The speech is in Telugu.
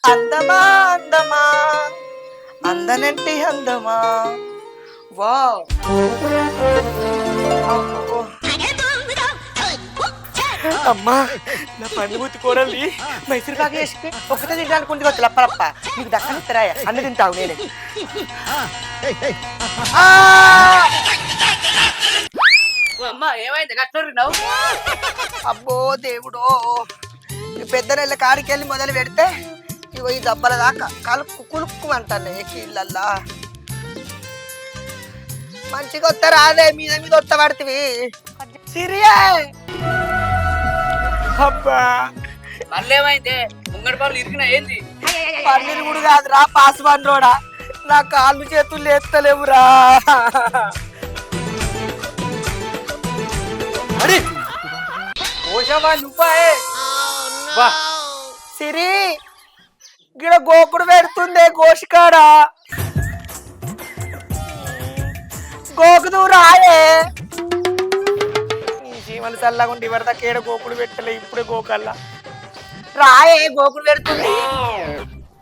అందమా అందమా అందనంటి అందమా వావ్ అమ్మా నా పండుగ కూరల్ని మైసూరు కాకి వేసి ఒక్కటే తింటానుకుంటే వచ్చి లప్పలప్ప నీకు దక్కనిస్తారా అన్న తింటావు నేనే అమ్మా ఏమైంది కట్టున్నావు? అబ్బో దేవుడో ఈ పెద్ద నెల కాడికి వెళ్ళి మొదలు పెడితే ఇగో ఈ దెబ్బల దాకా కలుక్కు కులుక్కు అంటాను కీళ్ళల్లా మంచిగా వస్తా రాదే మీద మీద వస్తా పడుతుంది సిరియే అబ్బా మళ్ళీ ఏమైంది? ముంగడి పాలు ఇరిగినా ఏంది? పన్నీరు కూడా కాదురా పాస్ బండ్రోడా నా కాళ్ళు చేతులు లేస్తలేవురా సిరి గిడ గోకుడు పెడుతుందే గోషికాడ గోకుదు రాయే జీవన చల్లగుండి ఎవరి దాకా ఏడ గోకుడు పెట్టలే ఇప్పుడే గోకల్లా రాయే గోకుడు పెడుతుంది